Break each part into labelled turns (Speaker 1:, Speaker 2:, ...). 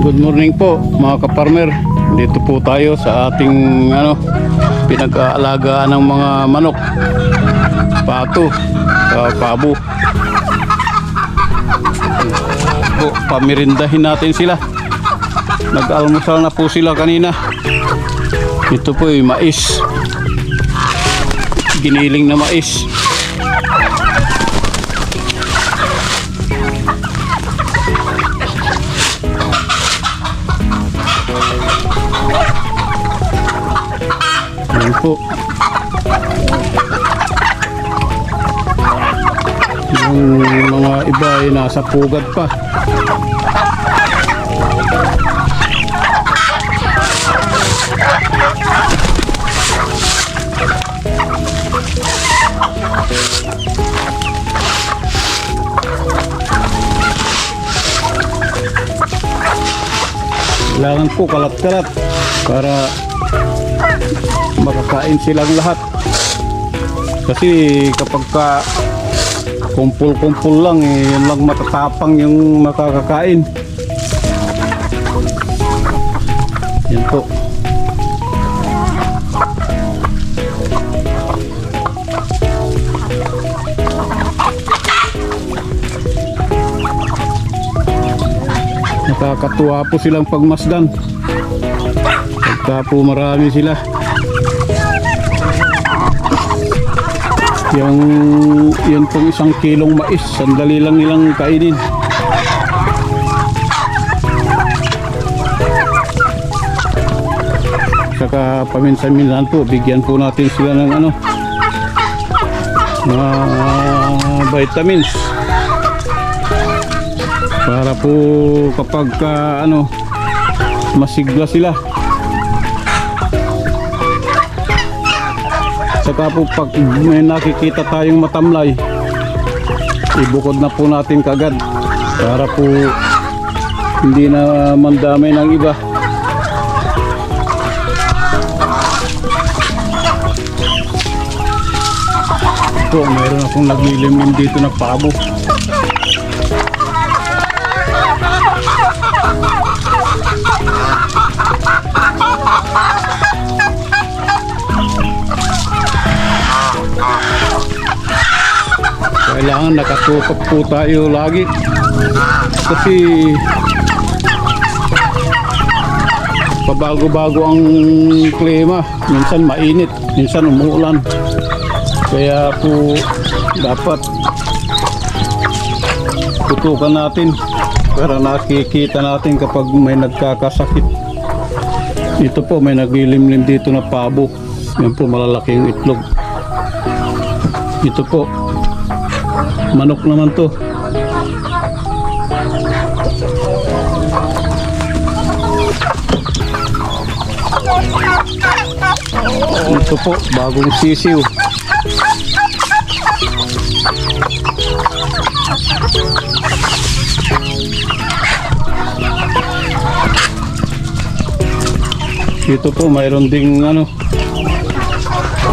Speaker 1: Good morning po mga kaparmer. Dito po tayo sa ating pinag-aalagaan ng mga manok, pato, pabo. Po, pamirindahin natin sila. Nag-almusal na po sila kanina. Ito po yung mais, giniling na mais. Ayan po. Yung mga iba ay nasa pugad pa. Kailangan po kalat-kalat para makakain silang lahat, kasi kapag kumpul-kumpul lang yun lang matatapang yung makakakain. Yan po. Nakakatuwa po silang pagmasdan pagka po marami sila. Yung pong 1 kilong mais, sandali lang nilang kainin. Saka paminsan-minsan po, bigyan po natin sila ng mga vitamins. Para po kapag masigla sila. Saka po pag may nakikita tayong matamlay, ibukod na po natin kagad para po hindi na mandamay ng iba. Ito, mayroon akong naglilimlim dito na pabo. Kailangan nakatukap po tayo lagi, kasi pabago-bago ang klima. Minsan mainit, minsan umuulan. Kaya po dapat tutukan natin para nakikita natin kapag may nagkakasakit. Ito po, may naglilimlim dito na pabo. Yan po, malalaking itlog. Ito po, manok naman to. Ito po, bagong sisiw. Ito po, mayroon ding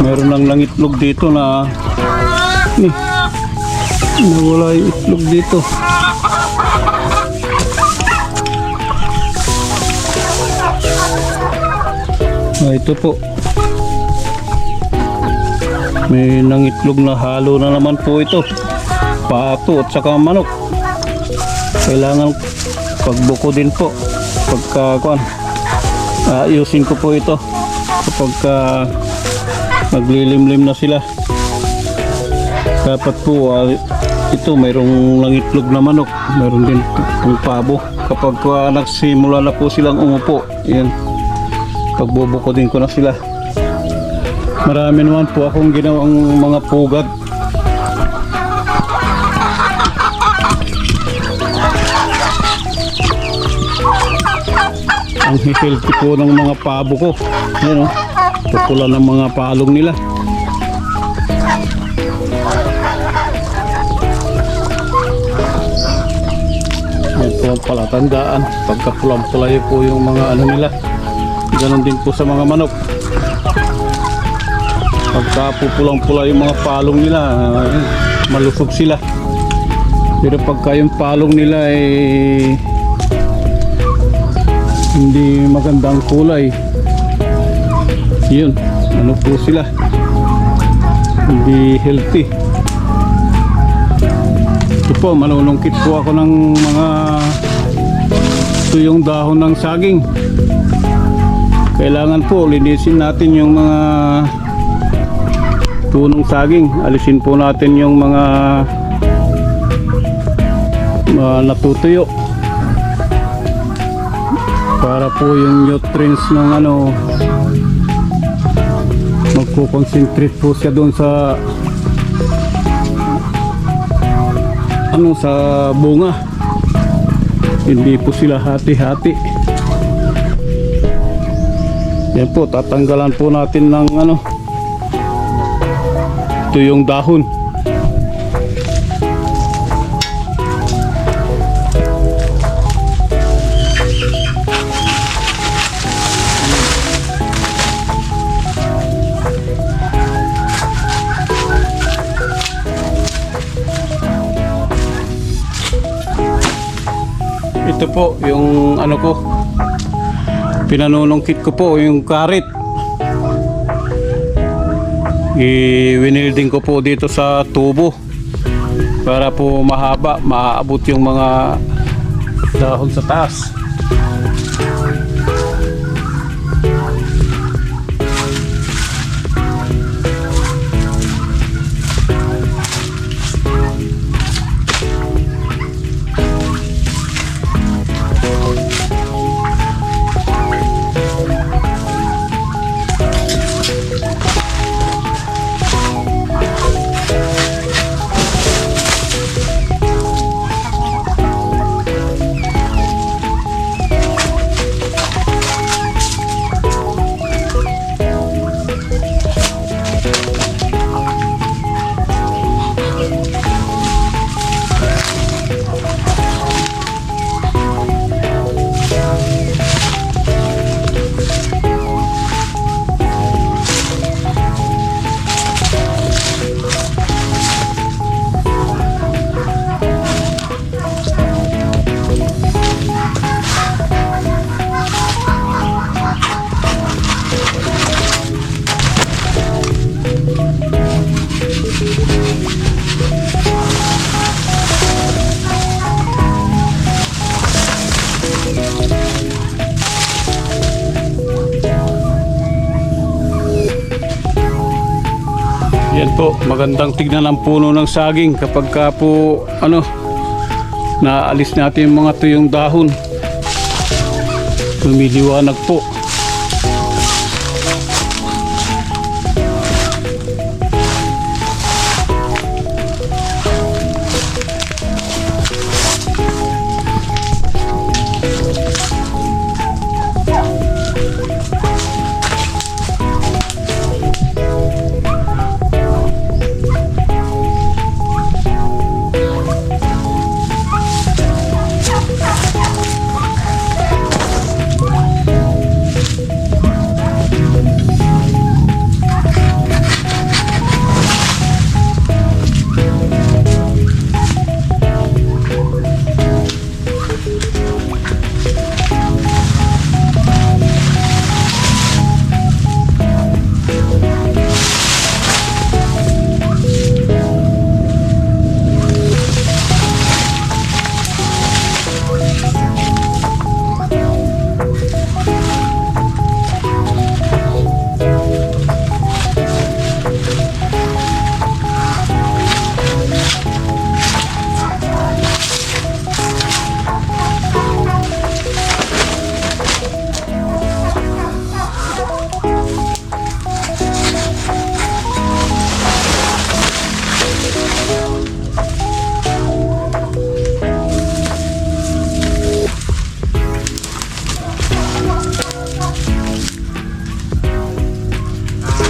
Speaker 1: mayroon ng langitlog dito na nawala yung itlog dito. Ito po, may nangitlog na halo na naman po ito, pato at saka manok. Kailangan pagbuko din po pagka ayusin ko po ito kapag naglilimlim na sila. Dapat po ito mayroong langitlog na manok, mayroon din pong pabo. Kapag nagsimula na po silang umupo, yan, pagbubuko din ko na sila. Marami naman po akong ginawang mga pugad. Ang healthy po ng mga pabo ko. Yan pupulan ng mga palong nila. Yan po ang palatandaan. Pagka pulang-pulay po yung mga nila. Ganon din po sa mga manok. Pagka pupulang-pulay yung mga palong nila, malusog sila. Pero pagka yung palong nila ay hindi magandang kulay. Yun, ano po sila, hindi healthy. Ito po, manunungkit po ako ng mga tuyong dahon ng saging. Kailangan po linisin natin yung mga punong saging. Alisin po natin yung mga natutuyo para po yung nutrients ng ano magko-concentrate po siya doon sa ano, sa bunga. Hindi po sila hati-hati. Yan po, tatanggalan po natin ng ano, ito yung dahon. Ito po yung ano ko, pinanunungkit ko po yung karit. I-winilding ko po dito sa tubo para po mahaba, maaabot yung mga dahon sa taas. Yan po, magandang tignan ang puno ng saging kapag ka po ano, naalis natin yung mga tuyong dahon. Lumiliwanag po.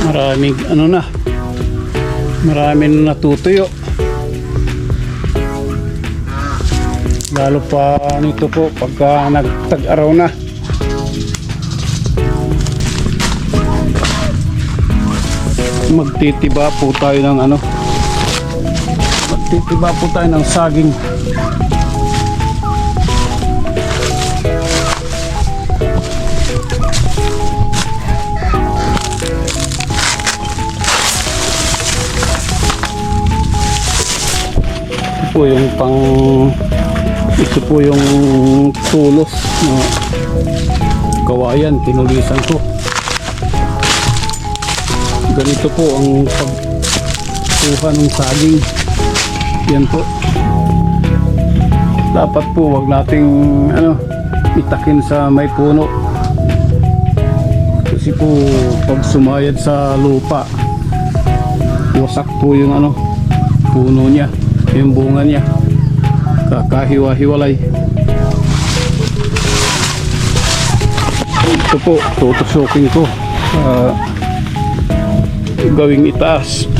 Speaker 1: Maraming ano na, maraming natutuyo, lalo pa nito po pagka nagtag-araw na. Magtitiba po tayo ng ano, magtitiba po tayo ng saging. po yung ito po yung tulos na kawayan, tinulisan ko. Ganito po ang pagkuha ng saging. Yan po. Dapat po wag nating itakin sa may puno. Kasi po pag sumayad sa lupa, wasak po yung puno niya, yung bunga niya. Kakahiwa-hiwalay. Ito po, tutusukin ko. Gawing itaas.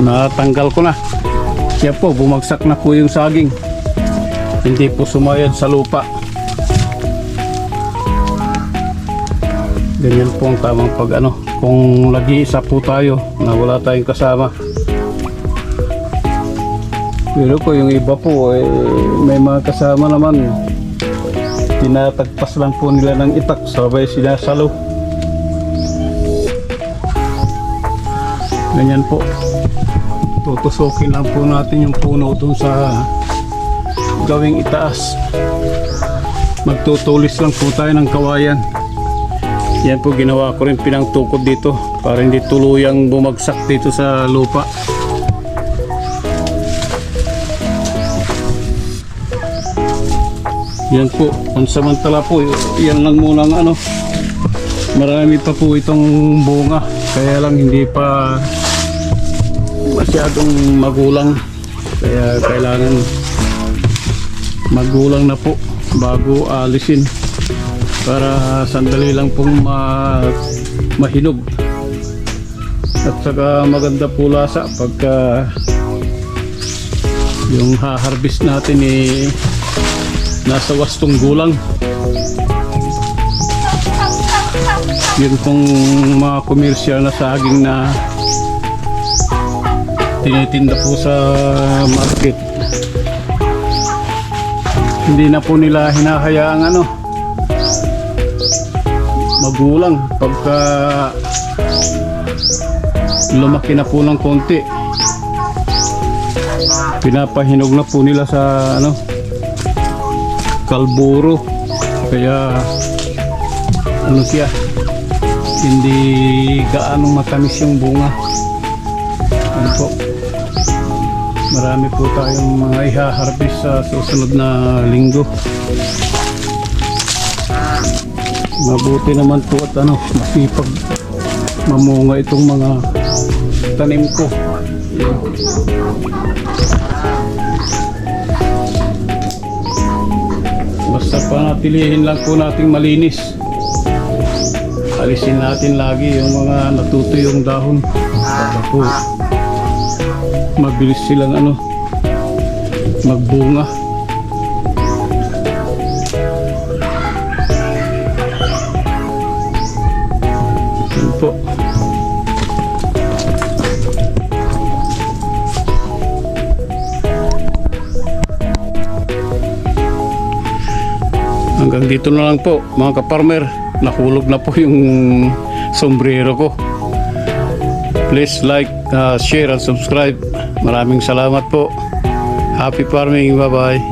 Speaker 1: Natanggal ko na. Kaya po bumagsak na po yung saging. Hindi po sumayad sa lupa. Ganyan po ang tamang pag kung nag-iisa po tayo na wala tayong kasama. Pero po yung iba po may mga kasama naman, tinatagpas lang po nila ng itak, sabay sinasalo. Ganyan po. Tutusukin lang po natin yung puno dun sa gawing itaas. Magtutulis lang po tayo ng kawayan. Yan po ginawa ko rin, pinangtukod dito para hindi tuluyang bumagsak dito sa lupa. Yan po, pansamantala po, yan lang muna ang marami pa po itong bunga, kaya lang hindi pa masyadong magulang, kaya kailangan magulang na po bago alisin para sandali lang pong mahinog. At saka maganda po lasa pagka yung ha-harvest natin nasa wastong gulang. Yun pong mga komersyal na saging na tinitinda po sa market, hindi na po nila hinahayaang magulang. Pagka lumaki na po ng konti, pinapahinog na po nila sa kalburo. Kaya siya, hindi gaano matamis yung bunga. Po, marami po tayong mga iha-harvest sa susunod na linggo. Mabuti naman po at masipag mamunga itong mga tanim ko. Basta panatilihin lang po nating malinis. Alisin natin lagi yung mga natutuyong dahon para po mabilis silang magbunga. Yan po. Hanggang dito na lang po mga kaparmer. Nahulog na po yung sombrero ko. Please like, share and subscribe. Maraming salamat po. Happy farming. Bye bye.